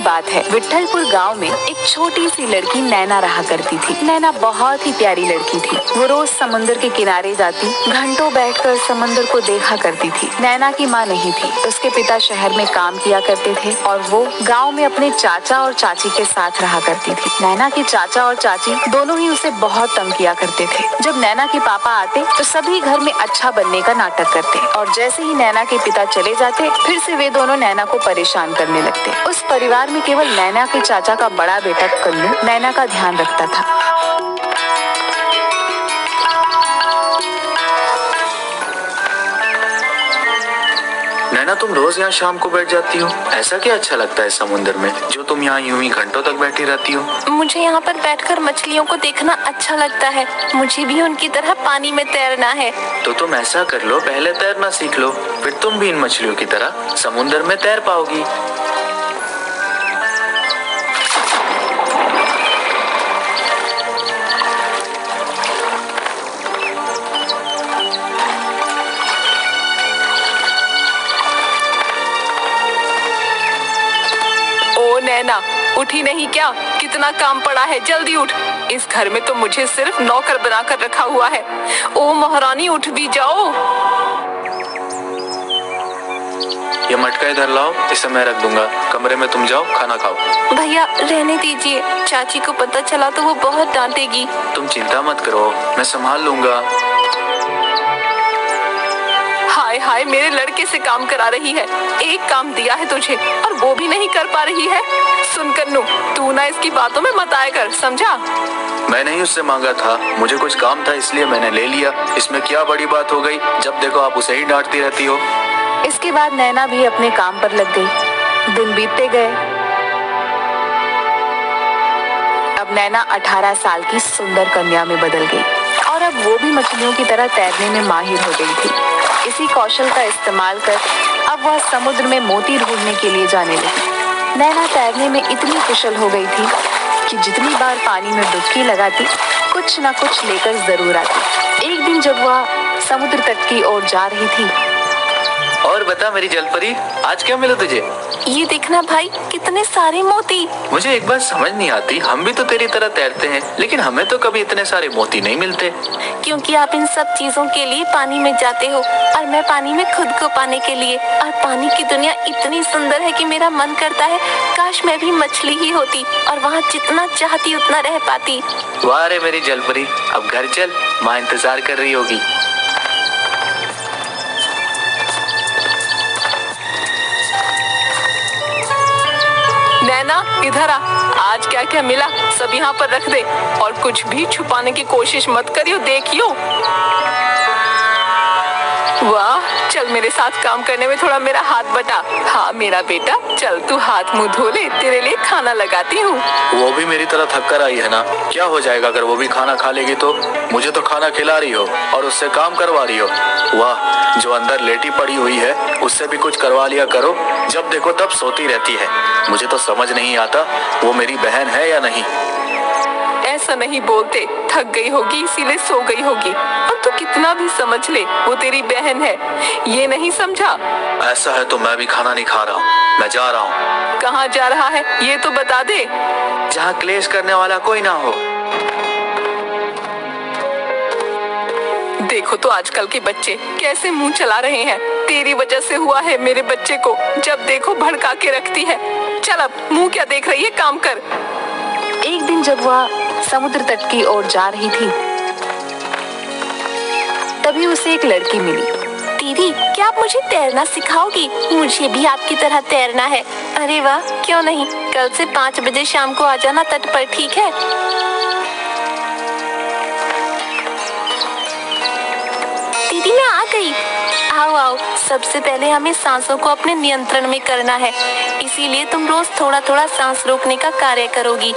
बात है। विट्ठलपुर गांव में एक छोटी सी लड़की नैना रहा करती थी। नैना बहुत ही प्यारी लड़की थी। वो रोज समुद्र के किनारे जाती, घंटों बैठकर समुद्र को देखा करती थी। नैना की माँ नहीं थी। उसके पिता शहर में काम किया करते थे और वो गाँव में अपने चाचा और चाची के साथ रहा करती थी। नैना के चाचा और चाची दोनों ही उसे बहुत तंग किया करते थे। जब नैना के पापा आते तो सभी घर में अच्छा बनने का नाटक करते और जैसे ही नैना के पिता चले जाते फिर से वे दोनों नैना को परेशान करने लगते। उस परिवार में केवल नैना के चाचा का बड़ा बेटा कल्लू नैना का ध्यान रखता था। नैना, तुम रोज यहाँ शाम को बैठ जाती हो, ऐसा क्या अच्छा लगता है समुद्र में जो तुम यहाँ यूं ही घंटों तक बैठी रहती हो? मुझे यहाँ पर बैठकर मछलियों को देखना अच्छा लगता है। मुझे भी उनकी तरह पानी में तैरना है। तो तुम ऐसा कर लो, पहले तैरना सीख लो, फिर तुम भी इन मछलियों की तरह समुद्र में तैर पाओगी। नैना, उठी नहीं क्या? कितना काम पड़ा है, जल्दी उठ। इस घर में तो मुझे सिर्फ नौकर बनाकर रखा हुआ है। ओ महारानी, उठ भी जाओ। ये मटका इधर लाओ, इसे मैं रख दूंगा। कमरे में तुम जाओ, खाना खाओ। भैया रहने दीजिए, चाची को पता चला तो वो बहुत डांटेगी। तुम चिंता मत करो, मैं संभाल लूंगा। हाय हाय, मेरे लड़के से काम करा रही है। एक काम दिया है तुझे और वो भी नहीं कर पा रही है। सुन कन्नू, तू ना इसकी बातों में मत आया कर, समझा? मैंने ही उससे मांगा था, मुझे कुछ काम था इसलिए मैंने ले लिया। इसमें क्या बड़ी बात हो गई? जब देखो आप उसे ही डांटती रहती हो। इसके बाद नैना भी अपने काम पर लग गई। दिन बीतते गए। अब नैना 18 साल की सुंदर कन्या में बदल गई और अब वो भी मछलियों की तरह तैरने में माहिर हो गई थी। इसी कौशल का इस्तेमाल कर अब वह समुद्र में मोती ढूंढने के लिए जाने लगी। नैना तैरने में इतनी कुशल हो गई थी कि जितनी बार पानी में डुबकी लगाती कुछ न कुछ लेकर जरूर आती। एक दिन जब वह समुद्र तट की ओर जा रही थी। और बता मेरी जलपरी, आज क्या मिला तुझे? ये देखना भाई, कितने सारे मोती। मुझे एक बात समझ नहीं आती, हम भी तो तेरी तरह तैरते हैं लेकिन हमें तो कभी इतने सारे मोती नहीं मिलते। क्योंकि आप इन सब चीजों के लिए पानी में जाते हो और मैं पानी में खुद को पाने के लिए। और पानी की दुनिया इतनी सुंदर है कि मेरा मन करता है काश मैं भी मछली ही होती और वहाँ जितना चाहती उतना रह पाती। वाह रे मेरी जलपरी, अब घर चल, माँ इंतजार कर रही होगी। नैना इधर आ, आज क्या क्या मिला सब यहाँ पर रख दे और कुछ भी छुपाने की कोशिश मत करियो, देखियो। वाह, चल मेरे साथ काम करने में थोड़ा मेरा हाथ बटा। हाँ मेरा बेटा, चल तू हाथ मुंह धो ले, तेरे लिए खाना लगाती हूँ। वो भी मेरी तरह थक कर आई है ना, क्या हो जाएगा अगर वो भी खाना खा लेगी तो? मुझे तो खाना खिला रही हो और उससे काम करवा रही हो। वाह, जो अंदर लेटी पड़ी हुई है उससे भी कुछ करवा लिया करो, जब देखो तब सोती रहती है। मुझे तो समझ नहीं आता वो मेरी बहन है या नहीं। ऐसा नहीं बोलते, थक गई होगी इसीलिए सो गई होगी। और तू कितना भी समझ ले, वो तेरी बहन है, ये नहीं समझा? ऐसा है तो मैं भी खाना नहीं खा रहा हूँ, मैं जा रहा हूँ। कहाँ जा रहा है ये तो बता दे। जहाँ क्लेश करने वाला कोई ना हो। देखो तो आजकल के बच्चे कैसे मुंह चला रहे हैं। तेरी वजह से हुआ है मेरे बच्चे को, जब देखो भड़का के रखती है। चल अब मुंह क्या देख रही है, काम कर। एक दिन जब वह समुद्र तट की ओर जा रही थी तभी उसे एक लड़की मिली। दीदी, क्या आप मुझे तैरना सिखाओगी? मुझे भी आपकी तरह तैरना है। अरे वाह, क्यों नहीं, कल से 5 बजे शाम को आ जाना तट पर, ठीक है? दीदी मैं आ गई। आओ आओ, सबसे पहले हमें सांसों को अपने नियंत्रण में करना है, इसीलिए तुम रोज थोड़ा थोड़ा सांस रोकने का कार्य करोगी।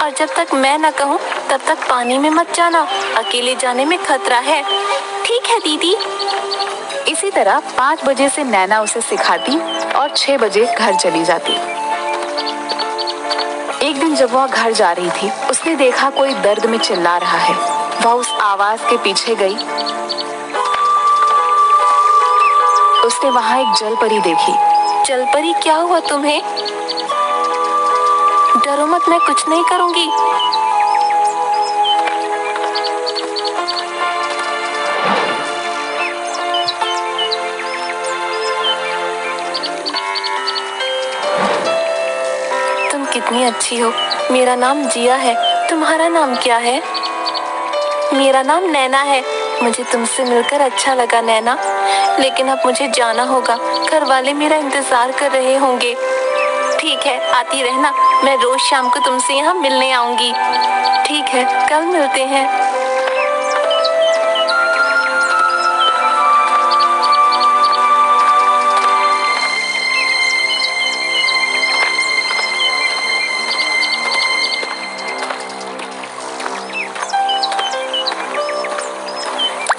और जब तक मैं न कहूँ तब तक पानी में मत जाना, अकेले जाने में खतरा है। ठीक है दीदी। इसी तरह 5 बजे से नैना उसे सिखाती और 6 बजे घर चली जाती। एक दिन जब वह घर जा रही थी उसने देखा कोई दर्द में चिल्ला रहा है। वह उस आवाज के पीछे गई। उसने वहां एक जलपरी देखी। जलपरी, क्या हुआ तुम्हें? डरो मत, मैं कुछ नहीं करूंगी। तुम कितनी अच्छी हो। मेरा नाम जिया है, तुम्हारा नाम क्या है? मेरा नाम नैना है। मुझे तुमसे मिलकर अच्छा लगा नैना, लेकिन अब मुझे जाना होगा। घर वाले मेरा इंतजार कर रहे होंगे। ठीक है, आती रहना, मैं रोज शाम को तुमसे यहाँ मिलने आऊंगी। ठीक है, कल मिलते हैं।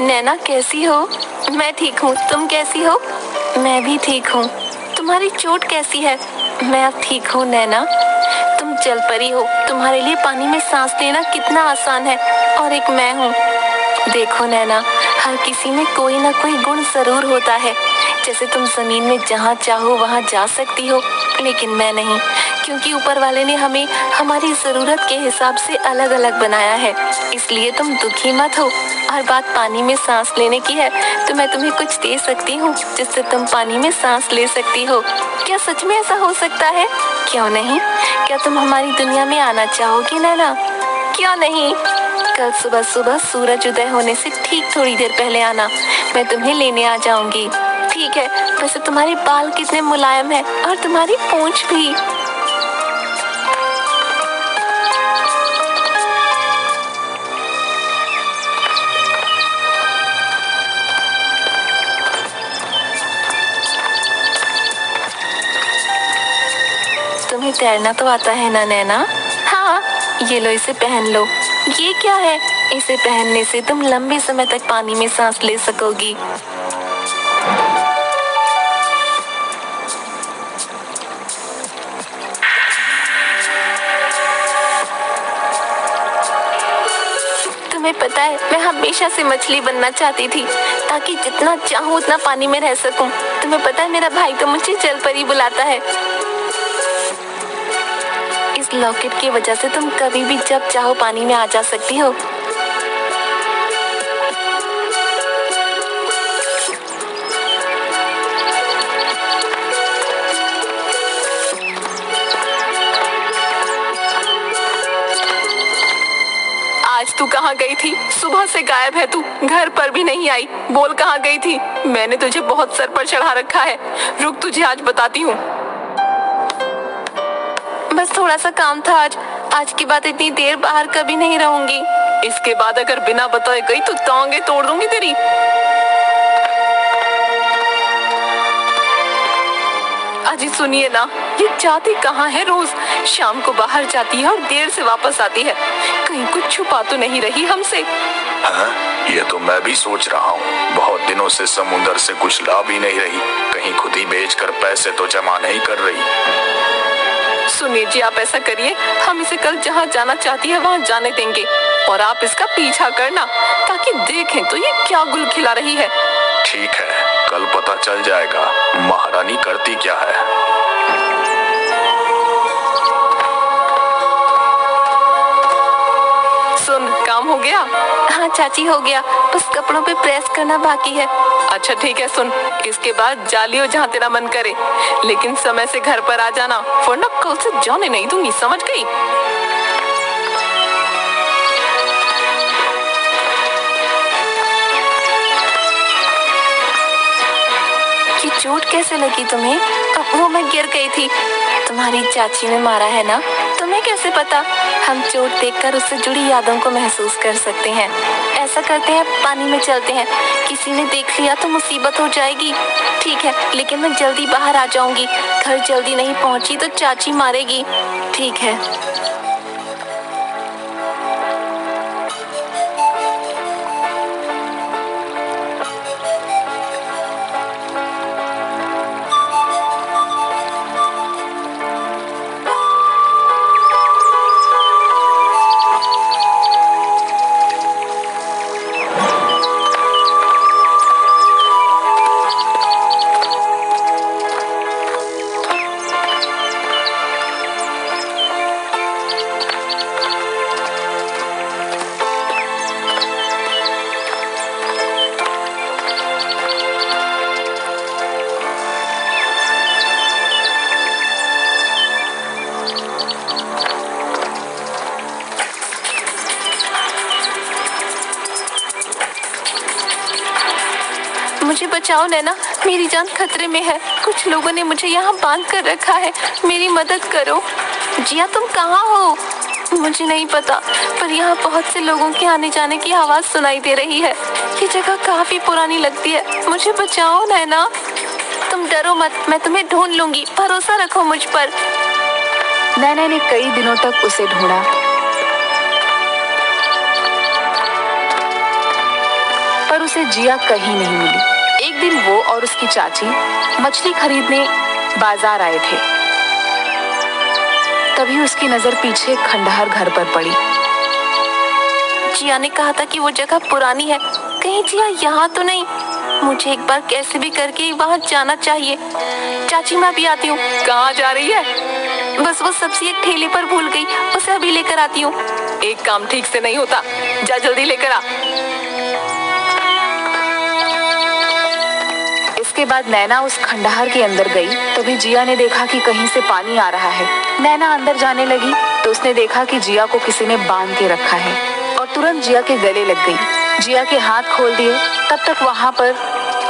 नैना कैसी हो? मैं ठीक हूँ, तुम कैसी हो? मैं भी ठीक हूँ। तुम्हारी चोट कैसी है? मैं अब ठीक हूँ नैना। तुम जल परी हो, तुम्हारे लिए पानी में सांस लेना कितना आसान है। और एक मैं हूँ। देखो नैना, हर किसी में कोई ना कोई गुण जरूर होता है। जैसे तुम जमीन में जहाँ चाहो वहाँ जा सकती हो, लेकिन मैं नहीं, क्योंकि ऊपर वाले ने हमें हमारी जरूरत के हिसाब से अलग अलग बनाया है। इसलिए तुम दुखी मत हो। और बात पानी में सांस लेने की है तो मैं तुम्हें कुछ दे सकती हूँ जिससे तुम पानी में सांस ले सकती हो। क्या सच में ऐसा हो सकता है? क्यों नहीं? क्या तुम हमारी दुनिया में आना चाहोगी नैना? क्यों नहीं? कल सुबह सुबह सूरज उदय होने से ठीक थोड़ी देर पहले आना, मैं तुम्हें लेने आ जाऊंगी। ठीक है। वैसे तुम्हारे बाल कितने मुलायम हैं और तुम्हारी पूंछ भी। तुम्हें तैरना तो आता है ना नैना? हाँ, ये लो, इसे पहन लो। ये क्या है? इसे पहनने से तुम लंबे समय तक पानी में सांस ले सकोगी। तुम्हें पता है, मैं हमेशा से मछली बनना चाहती थी ताकि जितना चाहूँ उतना पानी में रह सकूं। तुम्हें पता है, मेरा भाई तो मुझे जल परी बुलाता है। इस लॉकेट की वजह से तुम कभी भी जब चाहो पानी में आ जा सकती हो। आज तू कहाँ गई थी? सुबह से गायब है तू, घर पर भी नहीं आई। बोल कहाँ गई थी? मैंने तुझे बहुत सर पर चढ़ा रखा है। रुक, तुझे आज बताती हूँ। बस थोड़ा सा काम था आज के बाद इतनी देर बाहर कभी नहीं रहूंगी। इसके बाद अगर बिना बताए गई तो टांगे तोड़ दूंगी तेरी। अजी सुनिए ना, ये जाती कहाँ है? रोज शाम को बाहर जाती है और देर से वापस आती है। कहीं कुछ छुपा तो नहीं रही हमसे? हाँ, ये तो मैं भी सोच रहा हूँ। बहुत दिनों से समुद्र से कुछ ला भी नहीं रही, कहीं खुद ही बेचकर पैसे तो जमा नहीं कर रही। सुनिए जी, आप ऐसा करिए, हम इसे कल जहाँ जाना चाहती है वहाँ जाने देंगे और आप इसका पीछा करना ताकि देखें तो ये क्या गुल खिला रही है। ठीक है, कल पता चल जाएगा महारानी करती क्या है। सुन, काम हो गया? हाँ चाची, हो गया, बस कपड़ों पे प्रेस करना बाकी है। अच्छा ठीक है, सुन, इसके बाद जा लियो जहाँ तेरा मन करे, लेकिन समय से घर पर आ जाना, वरना कल से जाने नहीं दूंगी, समझ गई? ये चोट कैसे लगी तुम्हें? वो मैं गिर गई थी। तुम्हारी चाची ने मारा है ना? तुम्हें कैसे पता? हम चोट देखकर उससे जुड़ी यादों को महसूस कर सकते हैं। ऐसा करते हैं, पानी में चलते हैं, किसी ने देख लिया तो मुसीबत हो जाएगी। ठीक है, लेकिन मैं जल्दी बाहर आ जाऊंगी। घर जल्दी नहीं पहुंची तो चाची मारेगी। ठीक है। बचाओ नैना, मेरी जान खतरे में है। कुछ लोगों ने मुझे यहाँ बांध कर रखा है, मेरी मदद करो। जिया तुम कहाँ हो? मुझे नहीं पता, पर यहाँ बहुत से लोगों के आने जाने की आवाज सुनाई दे रही है। ये जगह काफी पुरानी लगती है, मुझे बचाओ नैना। तुम डरो मत, मैं तुम्हें ढूंढ लूंगी, भरोसा रखो मुझ पर। नैना ने कई दिनों तक उसे ढूंढा, पर उसे जिया कहीं नहीं मिली। एक दिन वो और उसकी चाची मछली खरीदने बाजार आए थे। तभी उसकी नजर पीछे खंडहर घर पर पड़ी। जिया ने कहा था कि वो जगह पुरानी है, कहीं जिया यहाँ तो नहीं। मुझे एक बार कैसे भी करके वहाँ जाना चाहिए। चाची मैं भी आती हूँ। कहाँ जा रही है? बस वो सब्जी एक ठेले पर भूल गई, उसे अभी लेकर आती हूँ। एक काम ठीक से नहीं होता, जा जल्दी लेकर आ। इसके बाद नैना उस खंडहर के अंदर गई। तभी जिया ने देखा कि कहीं से पानी आ रहा है। नैना अंदर जाने लगी तो उसने देखा कि जिया को किसी ने बांध के रखा है और तुरंत जिया के गले लग गई। जिया के हाथ खोल दिए। तब तक वहाँ पर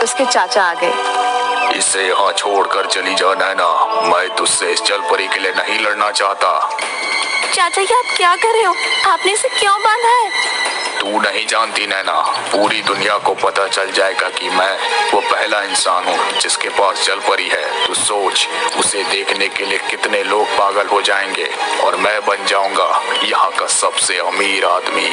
उसके चाचा आ गए। इसे यहाँ छोड़कर चली जा नैना, मैं तुझसे इस जल परी के लिए नहीं लड़ना चाहता। चाचा ये आप क्या कर रहे हो? आपने इसे क्यों बांधा है? तू नहीं जानती नैना, पूरी दुनिया को पता चल जाएगा कि मैं वो पहला इंसान हूँ जिसके पास जल परी है। तू सोच, उसे देखने के लिए कितने लोग पागल हो जाएंगे और मैं बन जाऊंगा यहाँ का सबसे अमीर आदमी।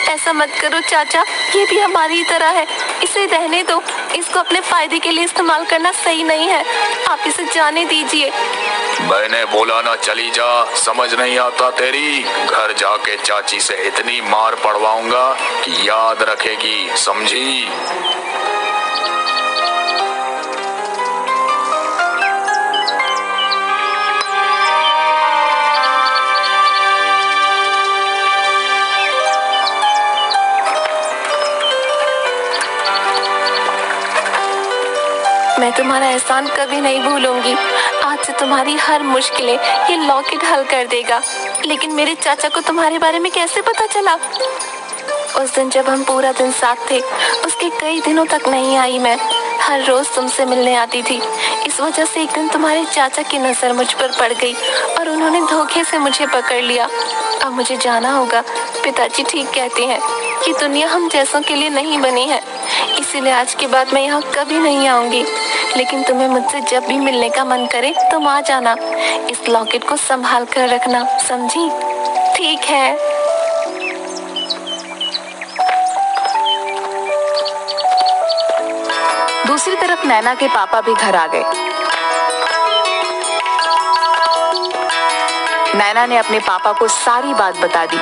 ऐसा मत करो चाचा, ये भी हमारी ही तरह है। इसे रहने दो, इसको अपने फायदे के लिए इस्तेमाल करना सही नहीं है। आप इसे जाने दीजिए। मैंने बोला ना चली जा, समझ नहीं आता तेरी। घर जाके चाची से इतनी मार पड़वाऊंगा कि याद रखेगी, समझी? मैं तुम्हारा एहसान कभी नहीं भूलूंगी। आज से तुम्हारी हर मुश्किलें ये लॉकेट हल कर देगा। लेकिन मेरे चाचा को तुम्हारे बारे में कैसे पता चला? उस दिन जब हम पूरा दिन साथ थे, उसके कई दिनों तक नहीं आई मैं। हर रोज तुमसे मिलने आती थी। इस वजह से एक दिन तुम्हारे चाचा की नजर मुझ पर पड़ गई और उन्होंने धोखे से मुझे पकड़ लिया। अब मुझे जाना होगा। पिताजी ठीक कहते हैं कि दुनिया हम जैसों के लिए नहीं बनी है, इसीलिए आज के बाद मैं यहाँ कभी नहीं आऊंगी। लेकिन तुम्हें मुझसे जब भी मिलने का मन करे तुम आ जाना। इस लॉकेट को संभाल कर रखना, समझी? ठीक है। दूसरी तरफ नैना के पापा भी घर आ गए। नैना ने अपने पापा को सारी बात बता दी।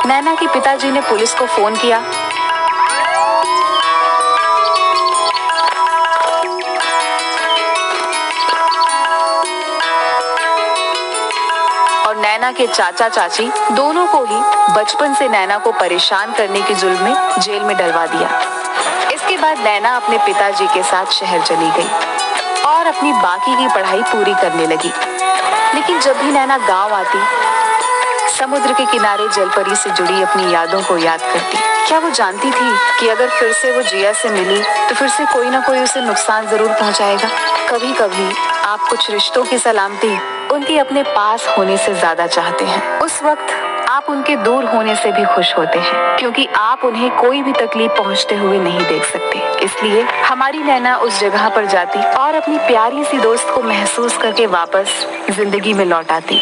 नैना के पिताजी ने पुलिस को फोन किया। और नैना के चाचा चाची दोनों को ही बचपन से नैना को परेशान करने के जुल्म में जेल में डलवा दिया। इसके बाद नैना अपने पिताजी के साथ शहर चली गई और अपनी बाकी की पढ़ाई पूरी करने लगी। लेकिन जब भी नैना गांव आती, समुद्र के किनारे जलपरी से जुड़ी अपनी यादों को याद करती। क्या वो जानती थी कि अगर फिर से वो जिया से मिली तो फिर से कोई ना कोई उसे नुकसान जरूर पहुंचाएगा। कभी कभी आप कुछ रिश्तों की सलामती उनके अपने पास होने से ज्यादा चाहते हैं। उस वक्त आप उनके दूर होने से भी खुश होते हैं, क्योंकि आप उन्हें कोई भी तकलीफ पहुंचते हुए नहीं देख सकते। इसलिए हमारी नैना उस जगह पर जाती और अपनी प्यारी सी दोस्त को महसूस करके वापस जिंदगी में लौट आती।